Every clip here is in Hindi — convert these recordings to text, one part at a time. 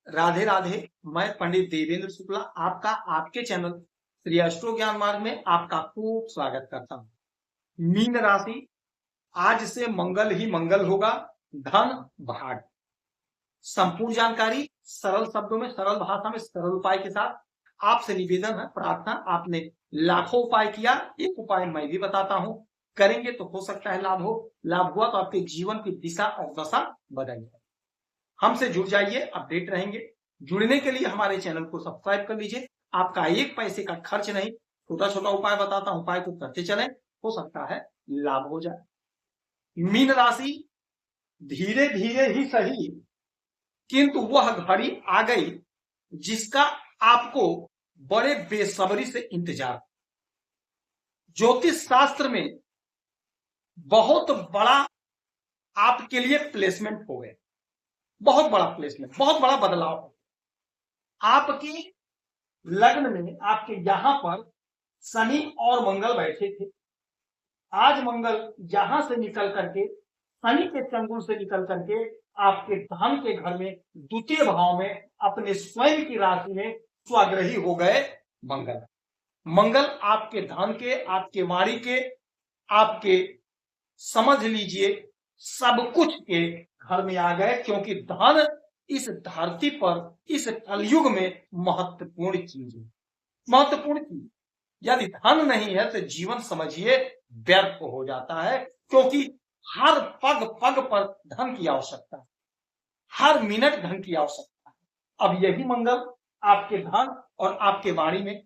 राधे राधे। मैं पंडित देवेंद्र शुक्ला आपका आपके चैनल श्री अष्टो ज्ञान मार्ग में आपका खूब स्वागत करता हूँ। मीन राशि, आज से मंगल ही मंगल होगा। धन भाग, संपूर्ण जानकारी सरल शब्दों में, सरल भाषा में, सरल उपाय के साथ आपसे निवेदन है, प्रार्थना। आपने लाखों उपाय किया, एक उपाय मैं भी बताता हूँ, करेंगे तो हो सकता है लाभ हो। लाभ हुआ तो आपके जीवन की दिशा और दशा बदल जाए। हमसे जुड़ जाइए, अपडेट रहेंगे। जुड़ने के लिए हमारे चैनल को सब्सक्राइब कर लीजिए। आपका एक पैसे का खर्च नहीं, छोटा छोटा उपाय बताता हूं, उपाय को करते चलें, हो सकता है लाभ हो जाए। मीन राशि, धीरे धीरे ही सही, किंतु वह घड़ी आ गई जिसका आपको बड़े बेसब्री से इंतजार। ज्योतिष शास्त्र में बहुत बड़ा आपके लिए प्लेसमेंट हो गया, बहुत बड़ा प्लेसमेंट, बहुत बड़ा बदलाव। आपकी लग्न में आपके यहां पर शनि और मंगल बैठे थे। आज मंगल यहां से निकल करके, शनि के चंगुल से निकल करके आपके धन के घर में द्वितीय भाव में अपने स्वयं की राशि में स्वाग्रही हो गए। मंगल मंगल आपके धन के, आपके वाणी के, आपके समझ लीजिए सब कुछ के घर में आ गए, क्योंकि धन इस धरती पर, इस कलयुग में महत्वपूर्ण चीज है, महत्वपूर्ण चीज। यदि धन नहीं है तो जीवन समझिए व्यर्थ हो जाता है, क्योंकि हर पग पग पर धन की आवश्यकता है, हर मिनट धन की आवश्यकता है। अब यही मंगल आपके धन और आपके वाणी में,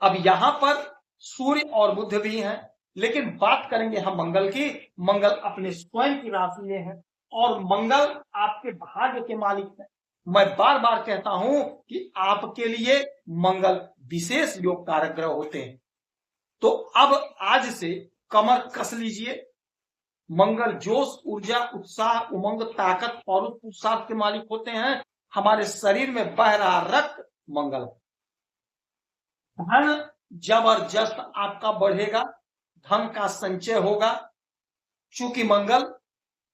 अब यहां पर सूर्य और बुध भी हैं, लेकिन बात करेंगे हम मंगल की। मंगल अपने स्वयं की राशि में है और मंगल आपके भाग्य के मालिक है। मैं बार बार कहता हूं कि आपके लिए मंगल विशेष योग कारक ग्रह होते हैं। तो अब आज से कमर कस लीजिए। मंगल जोश, ऊर्जा, उत्साह, उमंग, ताकत और उत्साह के मालिक होते हैं। हमारे शरीर में बह रहा रक्त मंगल। धन जबरदस्त आपका बढ़ेगा, धन का संचय होगा। चूंकि मंगल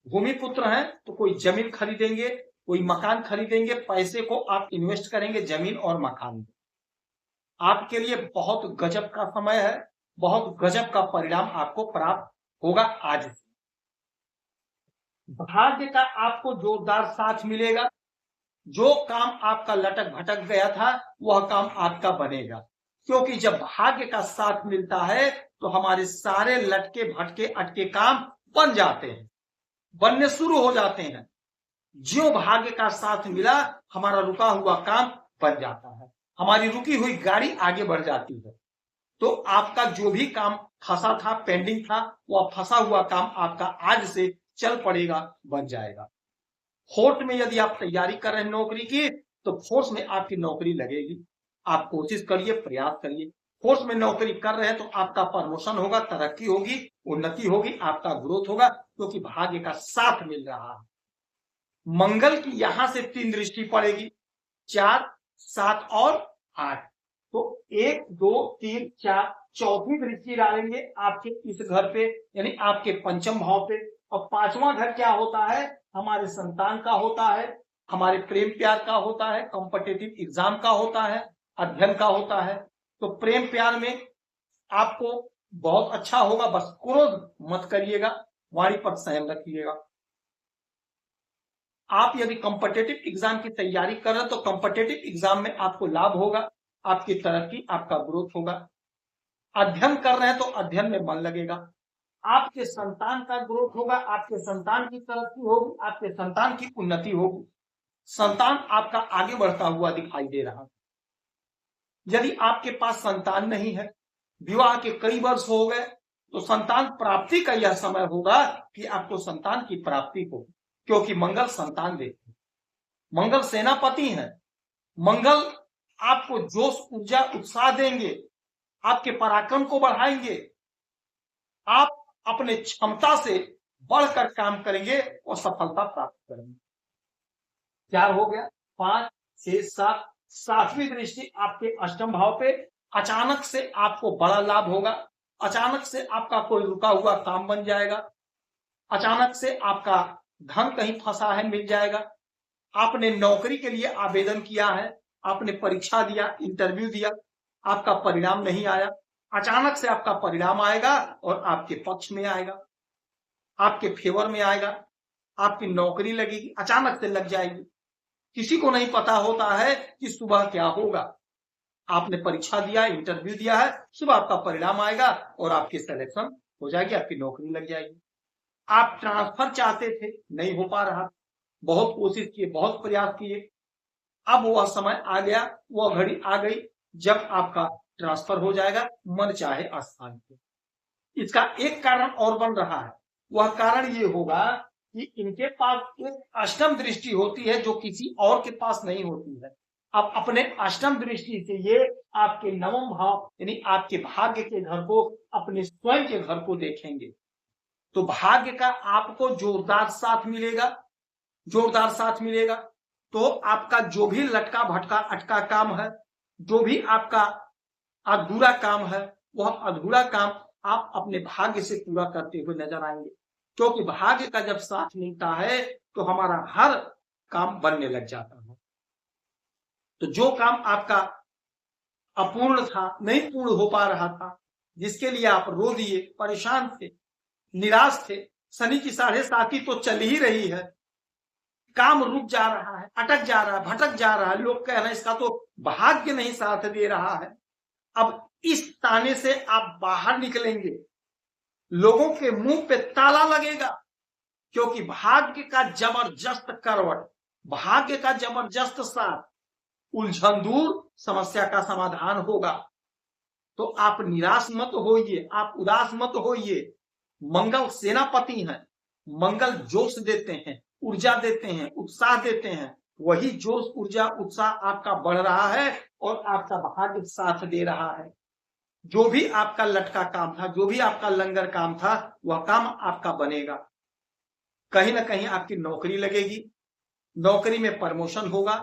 भूमि पुत्र हैं तो कोई जमीन खरीदेंगे, कोई मकान खरीदेंगे, पैसे को आप इन्वेस्ट करेंगे जमीन और मकान में। आपके लिए बहुत गजब का समय है, बहुत गजब का परिणाम आपको प्राप्त होगा। आज भाग्य का आपको जोरदार साथ मिलेगा। जो काम आपका लटक भटक गया था वह काम आपका बनेगा, क्योंकि जब भाग्य का साथ मिलता है तो हमारे सारे लटके भटके अटके काम बन जाते हैं, बनने शुरू हो जाते हैं। ज्यों भाग्य का साथ मिला, हमारा रुका हुआ काम बन जाता है, हमारी रुकी हुई गाड़ी आगे बढ़ जाती है। तो आपका जो भी काम फंसा था, पेंडिंग था, वह फंसा हुआ काम आपका आज से चल पड़ेगा, बन जाएगा। फोर्स में यदि आप तैयारी कर रहे हैं नौकरी की, तो फोर्स में आपकी नौकरी लगेगी। आप कोशिश करिए, प्रयास करिए। फोर्स में नौकरी कर रहे हैं तो आपका प्रमोशन होगा, तरक्की होगी, उन्नति होगी, आपका ग्रोथ होगा, क्योंकि भाग्य का साथ मिल रहा है। मंगल की यहां से 3 दृष्टि पड़ेगी, 4, 7 और 8। तो 1, 2, 3, 4 चौथी दृष्टि डालेंगे आपके इस घर पे, यानी आपके पंचम भाव पे। और 5वां घर क्या होता है? हमारे संतान का होता है, हमारे प्रेम प्यार का होता है, कॉम्पिटिटिव एग्जाम का होता है, अध्ययन का होता है। तो प्रेम प्यार में आपको बहुत अच्छा होगा, बस क्रोध मत करिएगा, वाणी पर संयम रखिएगा। आप यदि कॉम्पिटिटिव एग्जाम की तैयारी कर रहे हैं तो कॉम्पिटिटिव एग्जाम में आपको लाभ होगा, आपकी तरक्की, आपका ग्रोथ होगा। अध्ययन कर रहे हैं तो अध्ययन में मन लगेगा, आपके संतान का ग्रोथ होगा, आपके संतान की तरक्की होगी, आपके संतान की उन्नति होगी। संतान आपका आगे बढ़ता हुआ दिखाई दे रहा है। यदि आपके पास संतान नहीं है, विवाह के कई वर्ष हो गए, तो संतान प्राप्ति का यह समय होगा कि आपको संतान की प्राप्ति हो, क्योंकि मंगल संतान देते हैं, मंगल सेनापति हैं। मंगल आपको जोश, ऊर्जा, उत्साह देंगे, आपके पराक्रम को बढ़ाएंगे। आप अपने क्षमता से बढ़कर काम करेंगे और सफलता प्राप्त करेंगे। क्या हो गया? 5, 6, 7, 7वीं दृष्टि आपके अष्टम भाव पे। अचानक से आपको बड़ा लाभ होगा, अचानक से आपका कोई रुका हुआ काम बन जाएगा, अचानक से आपका धन कहीं फंसा है मिल जाएगा, आपने नौकरी के लिए आवेदन किया है, आपने परीक्षा दिया, इंटरव्यू दिया, आपका परिणाम नहीं आया, अचानक से आपका परिणाम आएगा और आपके पक्ष में आएगा, आपके फेवर में आएगा, आपकी नौकरी लगेगी, अचानक से लग जाएगी। किसी को नहीं पता होता है कि सुबह क्या होगा। आपने परीक्षा दिया, इंटरव्यू दिया है, सुबह आपका परिणाम आएगा और आपकी सिलेक्शन हो जाएगी, आपकी नौकरी लग जाएगी। आप ट्रांसफर चाहते थे, नहीं हो पा रहा, बहुत कोशिश किए, बहुत प्रयास किए, अब वह समय आ गया, वह घड़ी आ गई जब आपका ट्रांसफर हो जाएगा मन चाहे स्थान पे। इसका एक कारण और बन रहा है, वह कारण ये होगा कि इनके पास एक अष्टम दृष्टि होती है जो किसी और के पास नहीं होती है। अब अपने अष्टम दृष्टि से ये आपके नवम भाव यानी आपके भाग्य के घर को, अपने स्वयं के घर को देखेंगे, तो भाग्य का आपको जोरदार साथ मिलेगा, जोरदार साथ मिलेगा। तो आपका जो भी लटका भटका अटका काम है, जो भी आपका अधूरा काम है, वह अधूरा काम आप अपने भाग्य से पूरा करते हुए नजर आएंगे, क्योंकि भाग्य का जब साथ मिलता है तो हमारा हर काम बनने लग जाता है। तो जो काम आपका अपूर्ण था, नहीं पूर्ण हो पा रहा था, जिसके लिए आप रो दिए, परेशान थे, निराश थे, शनि की 7.5 तो चल ही रही है, काम रुक जा रहा है, अटक जा रहा है, भटक जा रहा है, लोग कह रहे हैं इसका तो भाग्य नहीं साथ दे रहा है। अब इस ताने से आप बाहर निकलेंगे, लोगों के मुंह पे ताला लगेगा, क्योंकि भाग्य का जबरदस्त करवट, भाग्य का जबरदस्त साथ, उलझन दूर, समस्या का समाधान होगा। तो आप निराश मत होइए, आप उदास मत होइए। मंगल सेनापति हैं, मंगल जोश देते हैं, ऊर्जा देते हैं, उत्साह देते हैं। वही जोश, ऊर्जा, उत्साह आपका बढ़ रहा है और आपका भाग्य साथ दे रहा है। जो भी आपका लटका काम था, जो भी आपका लंगर काम था, वह काम आपका बनेगा। कहीं ना कहीं आपकी नौकरी लगेगी, नौकरी में प्रमोशन होगा,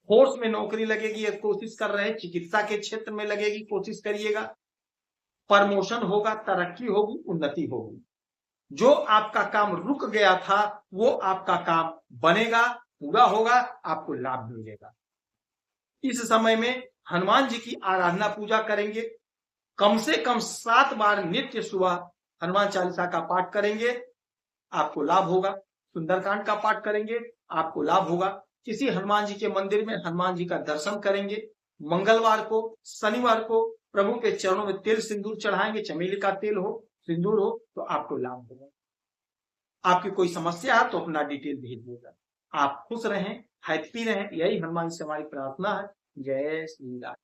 फोर्स में नौकरी लगेगी, ये कोशिश कर रहे हैं, चिकित्सा के क्षेत्र में लगेगी, कोशिश करिएगा, प्रमोशन होगा, तरक्की होगी, उन्नति होगी। जो आपका काम रुक गया था वो आपका काम बनेगा, पूरा होगा, आपको लाभ मिलेगा। इस समय में हनुमान जी की आराधना पूजा करेंगे, कम से कम 7 बार नित्य सुबह हनुमान चालीसा का पाठ करेंगे, आपको लाभ होगा। सुंदरकांड का पाठ करेंगे, आपको लाभ होगा। किसी हनुमान जी के मंदिर में हनुमान जी का दर्शन करेंगे, मंगलवार को, शनिवार को प्रभु के चरणों में तेल सिंदूर चढ़ाएंगे, चमेली का तेल हो, सिंदूर हो, तो आपको लाभ होगा। आपकी कोई समस्या है तो अपना डिटेल भेजिएगा। आप खुश रहें, हैप्पी रहें, यही हनुमान से हमारी प्रार्थना है। जय श्री राम।